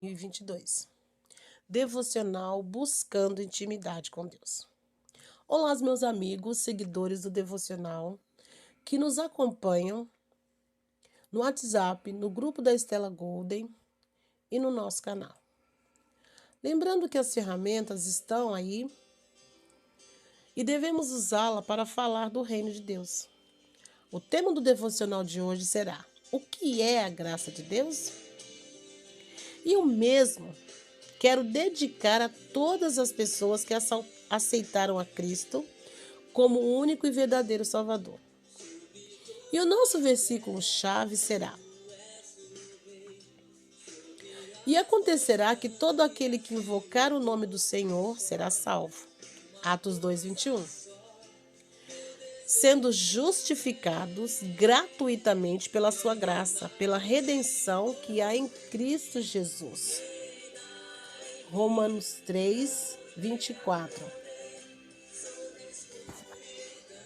2022. Devocional Buscando Intimidade com Deus. Olá, meus amigos, seguidores do Devocional, que nos acompanham no WhatsApp, no grupo da Estela Golden e no nosso canal. Lembrando que as ferramentas estão aí e devemos usá-la para falar do reino de Deus. O tema do devocional de hoje será: o que é a graça de Deus? E o mesmo quero dedicar a todas as pessoas que aceitaram a Cristo como o único e verdadeiro Salvador. E o nosso versículo-chave será: e acontecerá que todo aquele que invocar o nome do Senhor será salvo. Atos 2:21. Sendo justificados gratuitamente pela sua graça, pela redenção que há em Cristo Jesus. Romanos 3:24.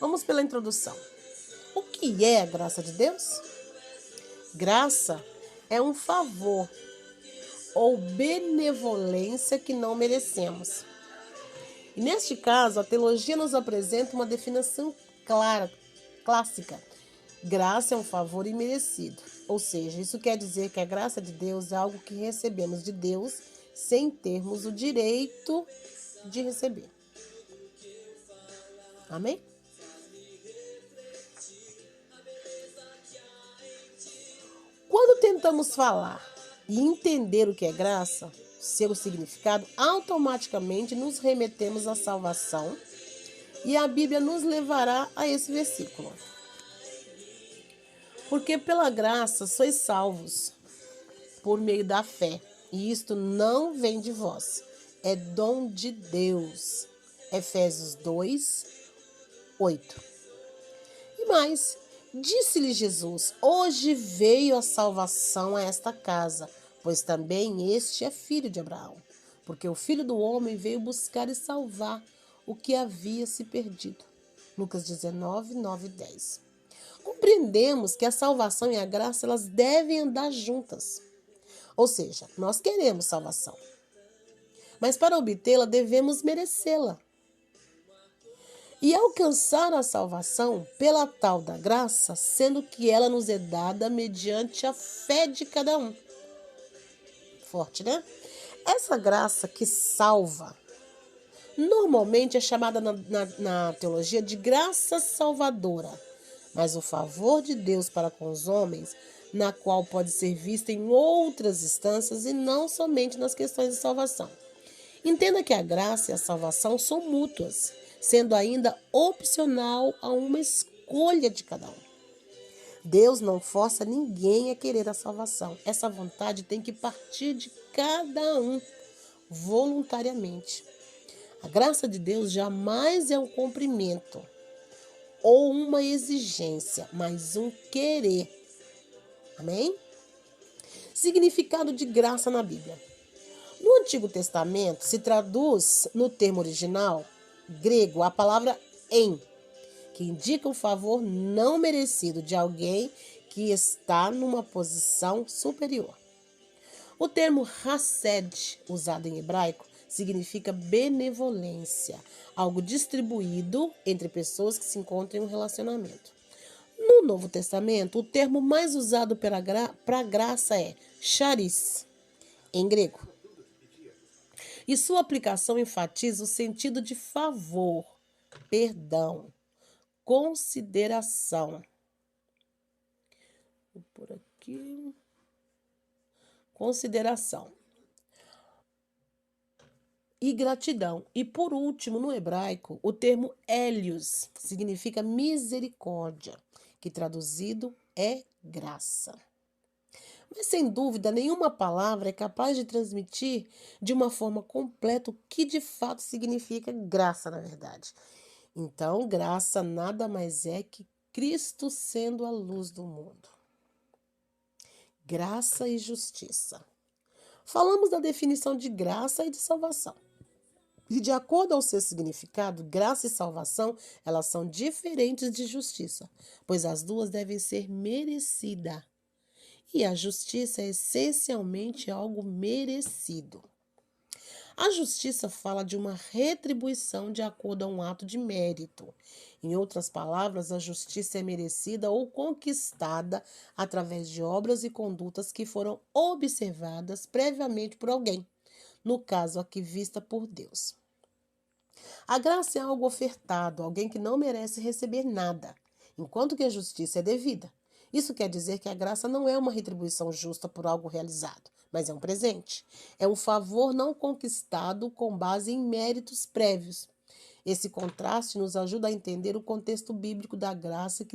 Vamos pela introdução. O que é a graça de Deus? Graça é um favor ou benevolência que não merecemos. E neste caso, a teologia nos apresenta uma definição clássica. Graça é um favor imerecido. Ou seja, isso quer dizer que a graça de Deus é algo que recebemos de Deus sem termos o direito de receber. Amém? Quando tentamos falar e entender o que é graça, seu significado, automaticamente nos remetemos à salvação e a Bíblia nos levará a esse versículo. Porque pela graça sois salvos por meio da fé, e isto não vem de vós, é dom de Deus. Efésios 2:8. E mais, disse-lhe Jesus: hoje veio a salvação a esta casa, pois também este é filho de Abraão. Porque o Filho do Homem veio buscar e salvar o que havia se perdido. Lucas 19:9-10. Compreendemos que a salvação e a graça elas devem andar juntas. Ou seja, nós queremos salvação, mas para obtê-la devemos merecê-la. E alcançar a salvação pela tal da graça, sendo que ela nos é dada mediante a fé de cada um. Forte, né? Essa graça que salva, normalmente é chamada na teologia de graça salvadora, mas o favor de Deus para com os homens, na qual pode ser vista em outras instâncias e não somente nas questões de salvação. Entenda que a graça e a salvação são mútuas, sendo ainda opcional a uma escolha de cada um. Deus não força ninguém a querer a salvação. Essa vontade tem que partir de cada um, voluntariamente. A graça de Deus jamais é um cumprimento ou uma exigência, mas um querer. Amém? Significado de graça na Bíblia. No Antigo Testamento, se traduz no termo original grego a palavra em, que indica o favor não merecido de alguém que está numa posição superior. O termo hesed, usado em hebraico, significa benevolência, algo distribuído entre pessoas que se encontram em um relacionamento. No Novo Testamento, o termo mais usado para graça é charis, em grego. E sua aplicação enfatiza o sentido de favor, perdão, consideração. Vou por aqui. Consideração e gratidão. E por último, no hebraico, o termo hélios significa misericórdia, que traduzido é graça. Mas sem dúvida, nenhuma palavra é capaz de transmitir de uma forma completa o que de fato significa graça, na verdade. Então, graça nada mais é que Cristo sendo a luz do mundo. Graça e justiça. Falamos da definição de graça e de salvação. E de acordo ao seu significado, graça e salvação, elas são diferentes de justiça, pois as duas devem ser merecidas. E a justiça é essencialmente algo merecido. A justiça fala de uma retribuição de acordo a um ato de mérito. Em outras palavras, a justiça é merecida ou conquistada através de obras e condutas que foram observadas previamente por alguém, no caso aqui vista por Deus. A graça é algo ofertado, alguém que não merece receber nada, enquanto que a justiça é devida. Isso quer dizer que a graça não é uma retribuição justa por algo realizado, mas é um presente. É um favor não conquistado com base em méritos prévios. Esse contraste nos ajuda a entender o contexto bíblico da graça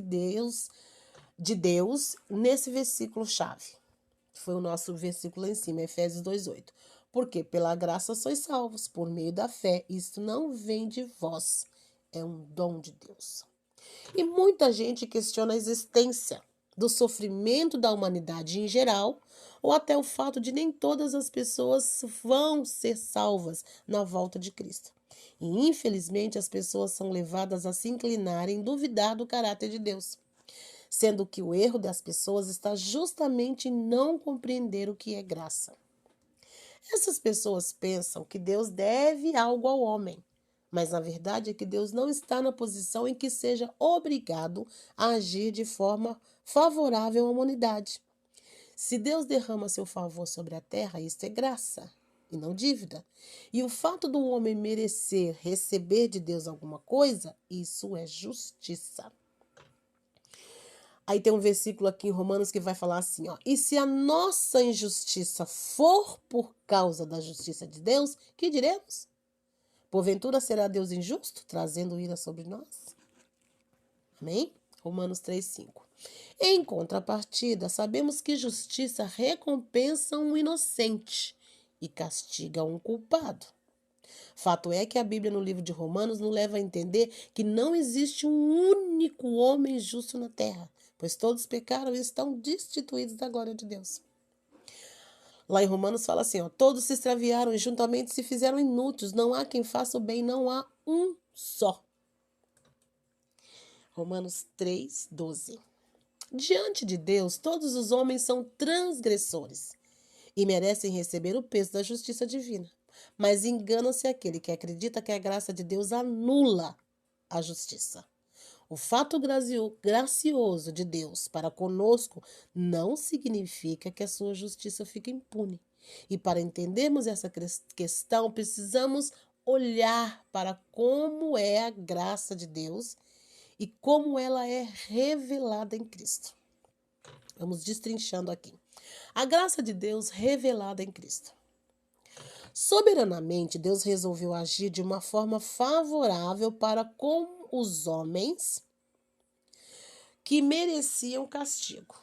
de Deus nesse versículo-chave, que foi o nosso versículo lá em cima, Efésios 2:8. Porque pela graça sois salvos, por meio da fé. Isto não vem de vós, é um dom de Deus. E muita gente questiona a existência do sofrimento da humanidade em geral, ou até o fato de nem todas as pessoas vão ser salvas na volta de Cristo. E infelizmente as pessoas são levadas a se inclinarem, duvidar do caráter de Deus, sendo que o erro das pessoas está justamente em não compreender o que é graça. Essas pessoas pensam que Deus deve algo ao homem, mas na verdade é que Deus não está na posição em que seja obrigado a agir de forma favorável à humanidade. Se Deus derrama seu favor sobre a terra, isto é graça e não dívida. E o fato do homem merecer receber de Deus alguma coisa, isso é justiça. Aí tem um versículo aqui em Romanos que vai falar assim, ó: e se a nossa injustiça for por causa da justiça de Deus, que diremos? Porventura será Deus injusto, trazendo ira sobre nós? Amém? Romanos 3:5. Em contrapartida, sabemos que justiça recompensa um inocente e castiga um culpado. Fato é que a Bíblia, no livro de Romanos, nos leva a entender que não existe um único homem justo na terra, pois todos pecaram e estão destituídos da glória de Deus. Lá em Romanos fala assim, ó: todos se extraviaram e juntamente se fizeram inúteis, não há quem faça o bem, não há um só. Romanos 3:12. Diante de Deus, todos os homens são transgressores e merecem receber o peso da justiça divina. Mas engana-se aquele que acredita que a graça de Deus anula a justiça. O fato gracioso de Deus para conosco não significa que a sua justiça fique impune. E para entendermos essa questão, precisamos olhar para como é a graça de Deus e como ela é revelada em Cristo. Vamos destrinchando aqui. A graça de Deus revelada em Cristo. Soberanamente, Deus resolveu agir de uma forma favorável para com os homens que mereciam castigo,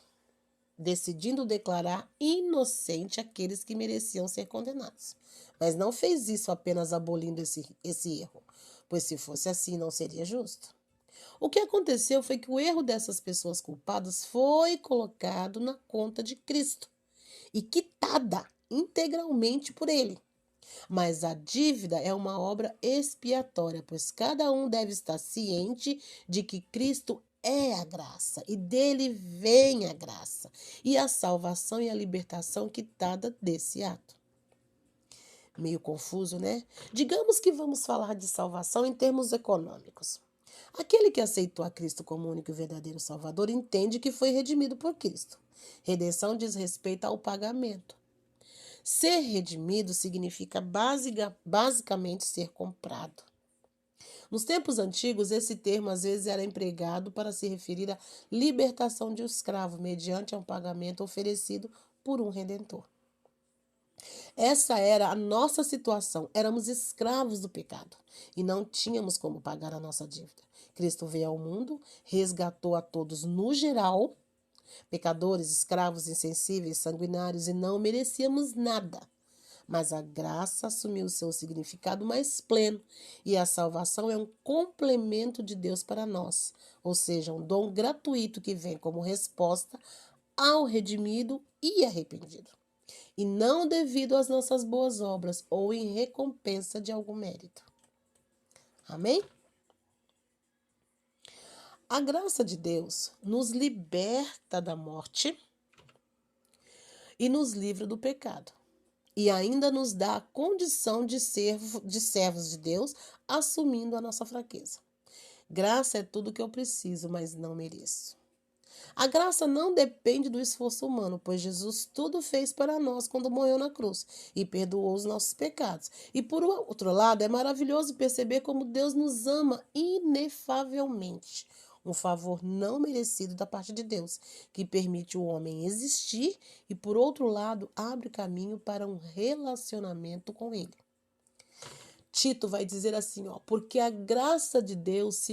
decidindo declarar inocente aqueles que mereciam ser condenados. Mas não fez isso apenas abolindo esse erro, pois se fosse assim não seria justo. O que aconteceu foi que o erro dessas pessoas culpadas foi colocado na conta de Cristo e quitada integralmente por ele. Mas a dívida é uma obra expiatória, pois cada um deve estar ciente de que Cristo é a graça e dele vem a graça e a salvação e a libertação quitada desse ato. Meio confuso, né? Digamos que vamos falar de salvação em termos econômicos. Aquele que aceitou a Cristo como único e verdadeiro Salvador entende que foi redimido por Cristo. Redenção diz respeito ao pagamento. Ser redimido significa basicamente ser comprado. Nos tempos antigos, esse termo às vezes era empregado para se referir à libertação de um escravo mediante um pagamento oferecido por um redentor. Essa era a nossa situação. Éramos escravos do pecado e não tínhamos como pagar a nossa dívida. Cristo veio ao mundo, resgatou a todos no geral, pecadores, escravos, insensíveis, sanguinários, e não merecíamos nada. Mas a graça assumiu o seu significado mais pleno e a salvação é um complemento de Deus para nós, ou seja, um dom gratuito que vem como resposta ao redimido e arrependido, e não devido às nossas boas obras ou em recompensa de algum mérito. Amém? A graça de Deus nos liberta da morte e nos livra do pecado. E ainda nos dá a condição de servos de Deus, assumindo a nossa fraqueza. Graça é tudo que eu preciso, mas não mereço. A graça não depende do esforço humano, pois Jesus tudo fez para nós quando morreu na cruz e perdoou os nossos pecados. E por outro lado, é maravilhoso perceber como Deus nos ama inefavelmente. Um favor não merecido da parte de Deus, que permite o homem existir e, por outro lado, abre caminho para um relacionamento com Ele. Tito vai dizer assim, porque a graça de Deus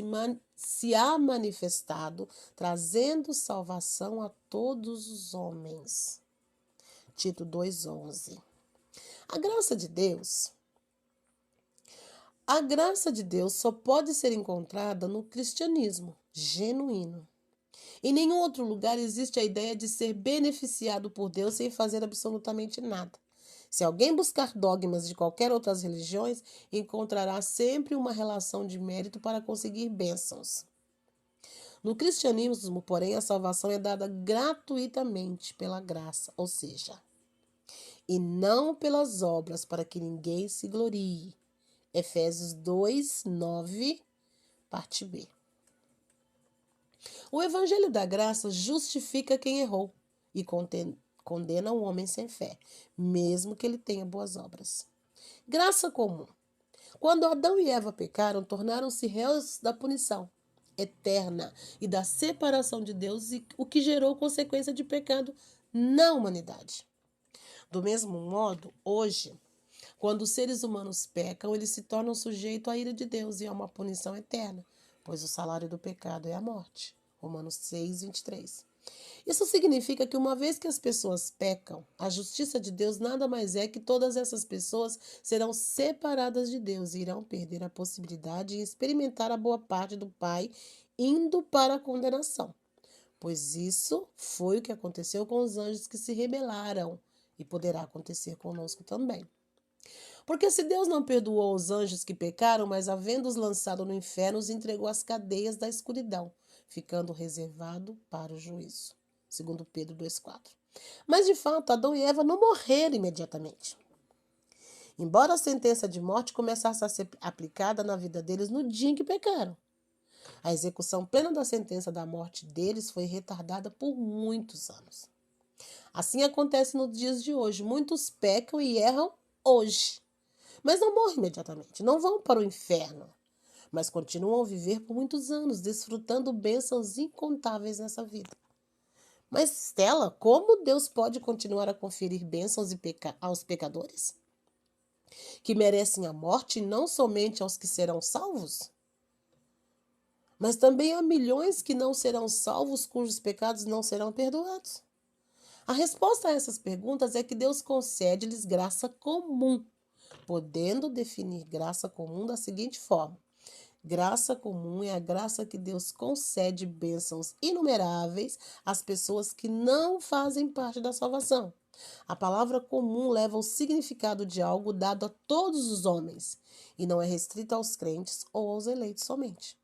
se há manifestado, trazendo salvação a todos os homens. Tito 2,11. A graça de Deus só pode ser encontrada no cristianismo genuíno. Em nenhum outro lugar existe a ideia de ser beneficiado por Deus sem fazer absolutamente nada. Se alguém buscar dogmas de qualquer outras religiões, encontrará sempre uma relação de mérito para conseguir bênçãos. No cristianismo, porém, a salvação é dada gratuitamente pela graça, ou seja, e não pelas obras para que ninguém se glorie. Efésios 2:9, parte B. O evangelho da graça justifica quem errou e condena o homem sem fé, mesmo que ele tenha boas obras. Graça comum. Quando Adão e Eva pecaram, tornaram-se réus da punição eterna e da separação de Deus, o que gerou consequência de pecado na humanidade. Do mesmo modo, hoje, quando os seres humanos pecam, eles se tornam sujeitos à ira de Deus e a uma punição eterna, pois o salário do pecado é a morte. Romanos 6:23. Isso significa que uma vez que as pessoas pecam, a justiça de Deus nada mais é que todas essas pessoas serão separadas de Deus e irão perder a possibilidade de experimentar a boa parte do Pai, indo para a condenação. Pois isso foi o que aconteceu com os anjos que se rebelaram e poderá acontecer conosco também. Porque se Deus não perdoou os anjos que pecaram, mas havendo-os lançado no inferno, os entregou às cadeias da escuridão, ficando reservado para o juízo. Segundo Pedro 2,4. Mas de fato, Adão e Eva não morreram imediatamente. Embora a sentença de morte começasse a ser aplicada na vida deles no dia em que pecaram. A execução plena da sentença da morte deles foi retardada por muitos anos. Assim acontece nos dias de hoje. Muitos pecam e erram hoje, mas não morrem imediatamente, não vão para o inferno, mas continuam a viver por muitos anos, desfrutando bênçãos incontáveis nessa vida. Mas, Stella, como Deus pode continuar a conferir bênçãos aos pecadores? Que merecem a morte, não somente aos que serão salvos? Mas também há milhões que não serão salvos, cujos pecados não serão perdoados. A resposta a essas perguntas é que Deus concede-lhes graça comum, podendo definir graça comum da seguinte forma: graça comum é a graça que Deus concede bênçãos inumeráveis às pessoas que não fazem parte da salvação. A palavra comum leva o significado de algo dado a todos os homens e não é restrita aos crentes ou aos eleitos somente.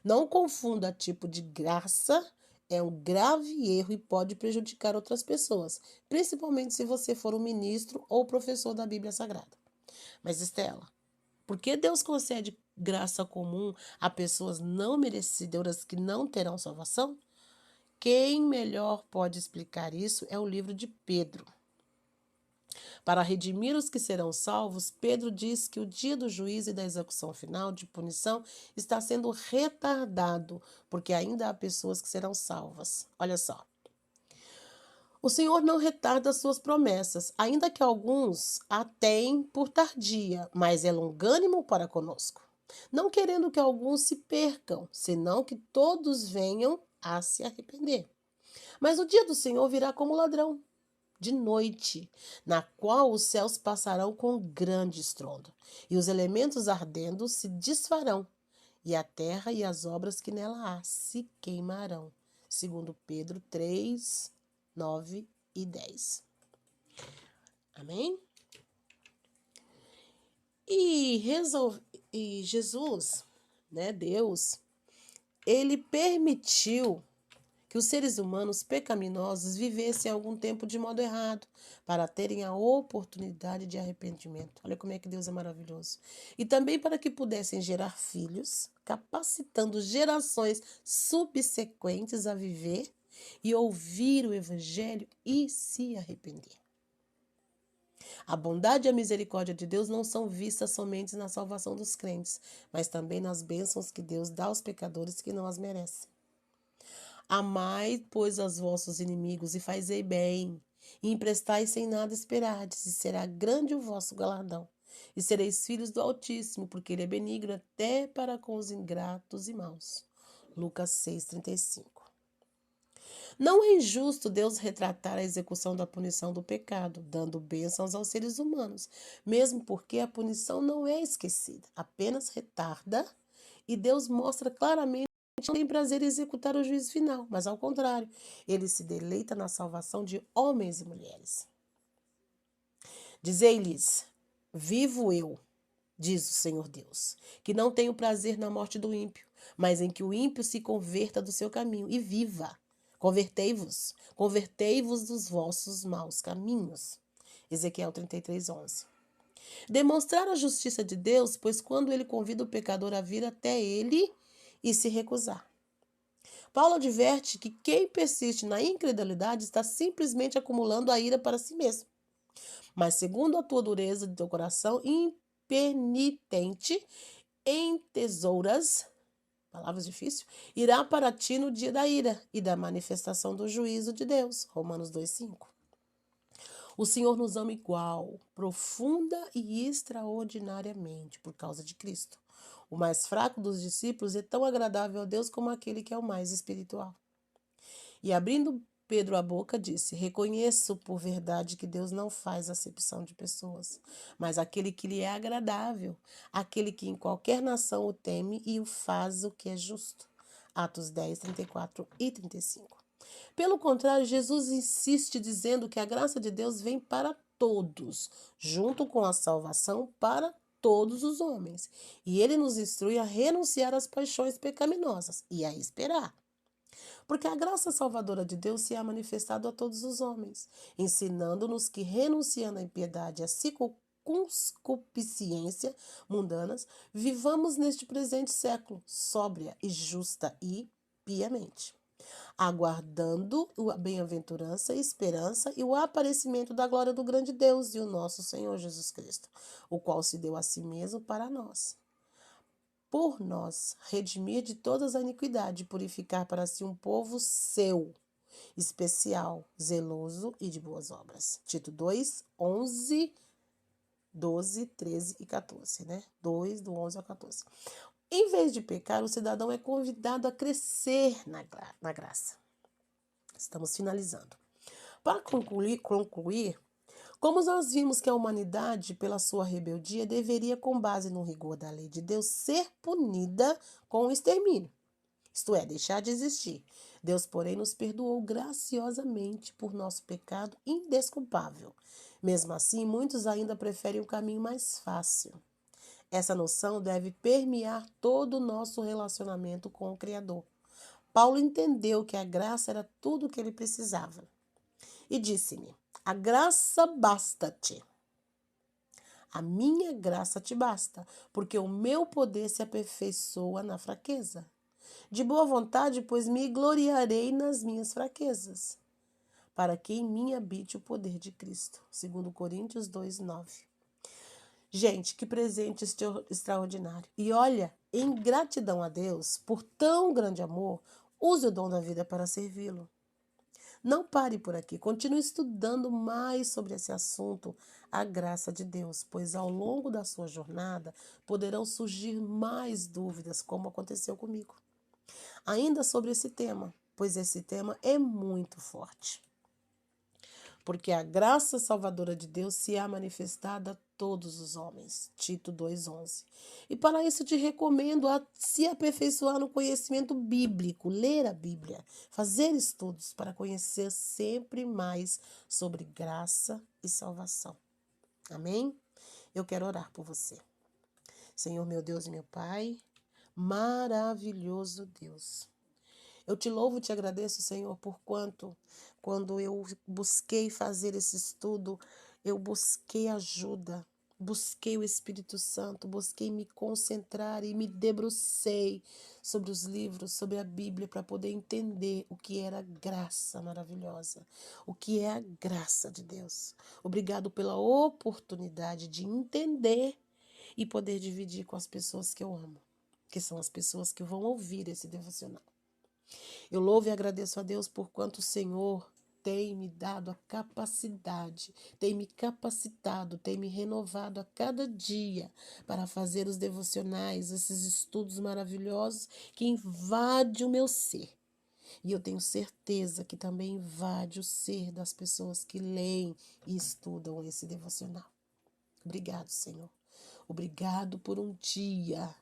Não confunda tipo de graça, é um grave erro e pode prejudicar outras pessoas, principalmente se você for um ministro ou professor da Bíblia Sagrada. Mas, Estela, por que Deus concede graça comum a pessoas não merecedoras que não terão salvação? Quem melhor pode explicar isso é o livro de Pedro. Para redimir os que serão salvos, Pedro diz que o dia do juízo e da execução final de punição está sendo retardado, porque ainda há pessoas que serão salvas. Olha só. O Senhor não retarda suas promessas, ainda que alguns a têm por tardia, mas é longânimo para conosco, não querendo que alguns se percam, senão que todos venham a se arrepender. Mas o dia do Senhor virá como ladrão, de noite, na qual os céus passarão com grande estrondo, e os elementos ardendo se desfarão, e a terra e as obras que nela há se queimarão. Segundo Pedro 3, 9 e 10. Amém? E Jesus, Deus, ele permitiu que os seres humanos pecaminosos vivessem algum tempo de modo errado, para terem a oportunidade de arrependimento. Olha como é que Deus é maravilhoso. E também para que pudessem gerar filhos, capacitando gerações subsequentes a viver e ouvir o Evangelho e se arrepender. A bondade e a misericórdia de Deus não são vistas somente na salvação dos crentes, mas também nas bênçãos que Deus dá aos pecadores que não as merecem. Amai, pois, aos vossos inimigos e fazei bem, e emprestai sem nada esperardes, e será grande o vosso galardão. E sereis filhos do Altíssimo, porque ele é benigno até para com os ingratos e maus. Lucas 6,35. Não é injusto Deus retratar a execução da punição do pecado, dando bênçãos aos seres humanos, mesmo porque a punição não é esquecida, apenas retarda, e Deus mostra claramente que não tem prazer em executar o juízo final, mas ao contrário, ele se deleita na salvação de homens e mulheres. Dizei-lhes: vivo eu, diz o Senhor Deus, que não tenho prazer na morte do ímpio, mas em que o ímpio se converta do seu caminho e viva. Convertei-vos dos vossos maus caminhos. Ezequiel 33:11. Demonstrar a justiça de Deus, pois quando ele convida o pecador a vir até ele e se recusar. Paulo adverte que quem persiste na incredulidade está simplesmente acumulando a ira para si mesmo. Mas segundo a tua dureza de teu coração impenitente, entesouras, palavras difíceis, irá para ti no dia da ira e da manifestação do juízo de Deus. Romanos 2,5. O Senhor nos ama igual, profunda e extraordinariamente por causa de Cristo. O mais fraco dos discípulos é tão agradável a Deus como aquele que é o mais espiritual. E abrindo Pedro a boca, disse: reconheço por verdade que Deus não faz acepção de pessoas, mas aquele que lhe é agradável, aquele que em qualquer nação o teme e o faz o que é justo. Atos 10, 34 e 35. Pelo contrário, Jesus insiste dizendo que a graça de Deus vem para todos, junto com a salvação para todos os homens. E ele nos instrui a renunciar às paixões pecaminosas e a esperar. Porque a graça salvadora de Deus se é manifestado a todos os homens, ensinando-nos que, renunciando à impiedade e à concupiscência mundanas, vivamos neste presente século, sóbria e justa e piamente, aguardando a bem-aventurança, a esperança e o aparecimento da glória do grande Deus e o nosso Senhor Jesus Cristo, o qual se deu a si mesmo para nós. Por nós, redimir de todas a iniquidade, purificar para si um povo seu, especial, zeloso e de boas obras. Tito 2, 11, 12, 13 e 14, né? 2, do 11 ao 14. Em vez de pecar, o cidadão é convidado a crescer na graça. Estamos finalizando. Para concluir, como nós vimos que a humanidade, pela sua rebeldia, deveria, com base no rigor da lei de Deus, ser punida com o extermínio, isto é, deixar de existir. Deus, porém, nos perdoou graciosamente por nosso pecado indesculpável. Mesmo assim, muitos ainda preferem o caminho mais fácil. Essa noção deve permear todo o nosso relacionamento com o Criador. Paulo entendeu que a graça era tudo o que ele precisava. E disse-me: a graça basta-te. A minha graça te basta, porque o meu poder se aperfeiçoa na fraqueza. De boa vontade, pois me gloriarei nas minhas fraquezas, para que em mim habite o poder de Cristo. 2 Coríntios 2:9. Gente, que presente extraordinário. E olha, em gratidão a Deus por tão grande amor, use o dom da vida para servi-lo. Não pare por aqui, continue estudando mais sobre esse assunto, a graça de Deus, pois ao longo da sua jornada poderão surgir mais dúvidas, como aconteceu comigo. Ainda sobre esse tema, pois esse tema é muito forte. Porque a graça salvadora de Deus se é manifestada a todos os homens. Tito 2:11. E para isso te recomendo a se aperfeiçoar no conhecimento bíblico, ler a Bíblia, fazer estudos para conhecer sempre mais sobre graça e salvação. Amém? Eu quero orar por você. Senhor, meu Deus e meu Pai, maravilhoso Deus. Eu te louvo e te agradeço, Senhor, por quanto, quando eu busquei fazer esse estudo, eu busquei ajuda, busquei o Espírito Santo, busquei me concentrar e me debrucei sobre os livros, sobre a Bíblia, para poder entender o que era graça maravilhosa, o que é a graça de Deus. Obrigado pela oportunidade de entender e poder dividir com as pessoas que eu amo, que são as pessoas que vão ouvir esse devocional. Eu louvo e agradeço a Deus por quanto o Senhor tem me dado a capacidade, tem me capacitado, tem me renovado a cada dia para fazer os devocionais, esses estudos maravilhosos que invadem o meu ser. E eu tenho certeza que também invade o ser das pessoas que leem e estudam esse devocional. Obrigado, Senhor. Obrigado por um dia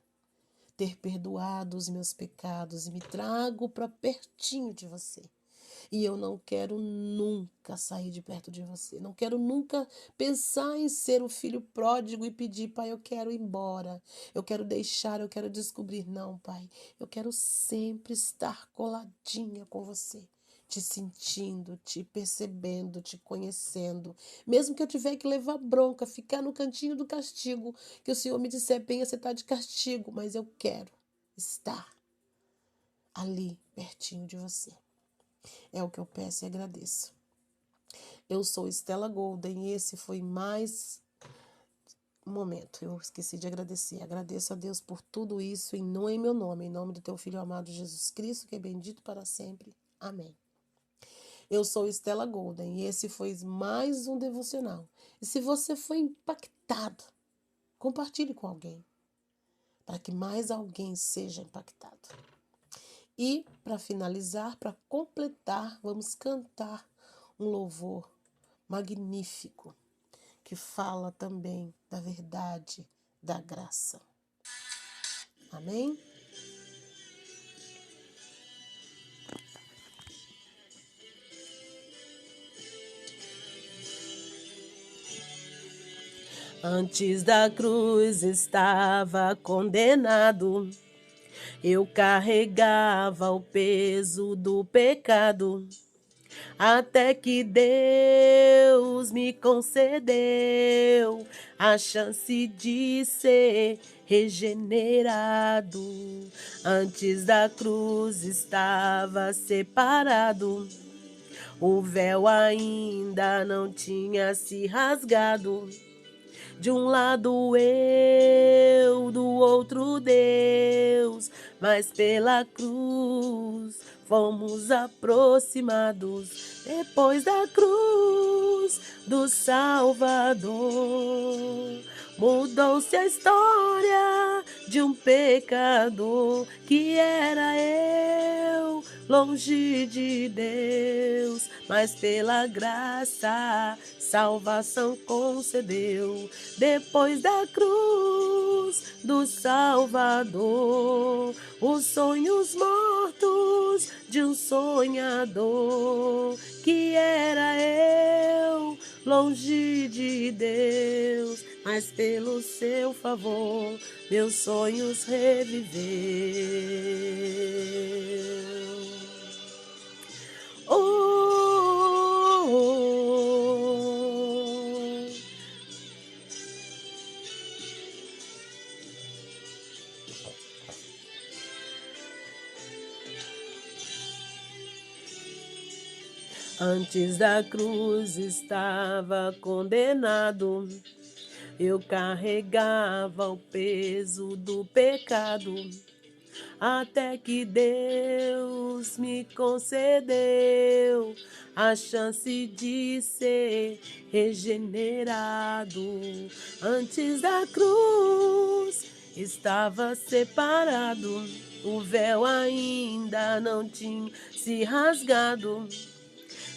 ter perdoado os meus pecados e me trago para pertinho de você. E eu não quero nunca sair de perto de você. Não quero nunca pensar em ser o filho pródigo e pedir, pai, eu quero ir embora. Eu quero deixar, eu quero descobrir. Não, pai. Eu quero sempre estar coladinha com você. Te sentindo, te percebendo, te conhecendo. Mesmo que eu tiver que levar bronca, ficar no cantinho do castigo, que o Senhor me disser, bem, você está de castigo, mas eu quero estar ali, pertinho de você. É o que eu peço e agradeço. Eu sou Estela Golden e esse foi mais um momento. Eu esqueci de agradecer. Agradeço a Deus por tudo isso e não em meu nome, em nome do teu Filho amado Jesus Cristo, que é bendito para sempre. Amém. Eu sou Estela Golden e esse foi mais um devocional. E se você foi impactado, compartilhe com alguém, para que mais alguém seja impactado. E, para finalizar, para completar, vamos cantar um louvor magnífico que fala também da verdade, da graça. Amém? Antes da cruz estava condenado, eu carregava o peso do pecado. Até que Deus me concedeu a chance de ser regenerado. Antes da cruz estava separado, o véu ainda não tinha se rasgado. De um lado eu, do outro Deus, mas pela cruz fomos aproximados. Depois da cruz do Salvador, mudou-se a história de um pecador que era eu, longe de Deus, mas pela graça salvação concedeu. Depois da cruz do Salvador, os sonhos mortos de um sonhador que era eu, longe de Deus, mas pelo seu favor meus sonhos reviveu. Antes da cruz estava condenado, eu carregava o peso do pecado, até que Deus me concedeu a chance de ser regenerado. Antes da cruz estava separado, o véu ainda não tinha se rasgado.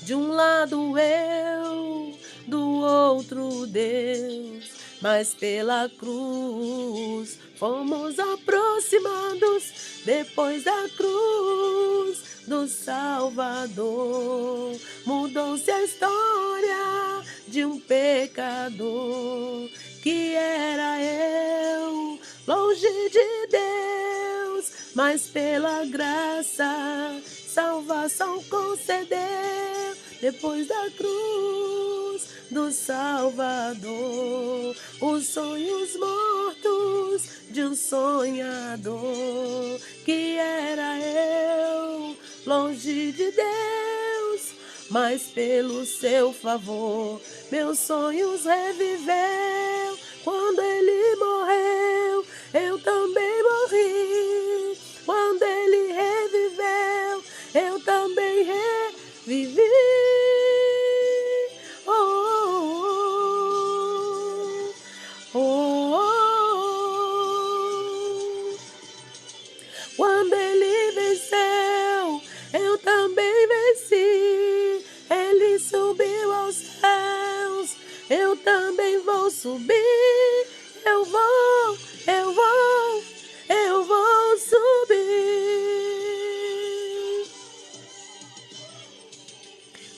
De um lado eu, do outro Deus, mas pela cruz fomos aproximados. Depois da cruz do Salvador, mudou-se a história de um pecador que era eu, longe de Deus, mas pela graça salvação concedeu depois da cruz do Salvador, os sonhos mortos de um sonhador que era eu, longe de Deus, mas pelo seu favor meus sonhos reviveu. Quando ele morreu, eu também morri. Quando ele reviveu, eu também revivi. Oh, oh, oh, oh. Quando ele venceu, eu também venci. Ele subiu aos céus, eu também vou subir. Eu vou, eu vou, eu vou subir.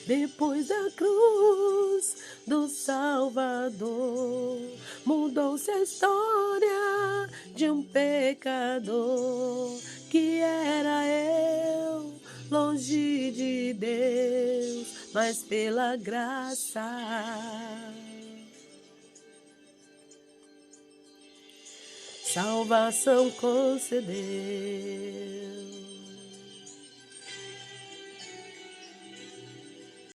Depois da cruz do Salvador, mudou-se a história de um pecador que era eu, longe de Deus, mas pela graça salvação concedeu.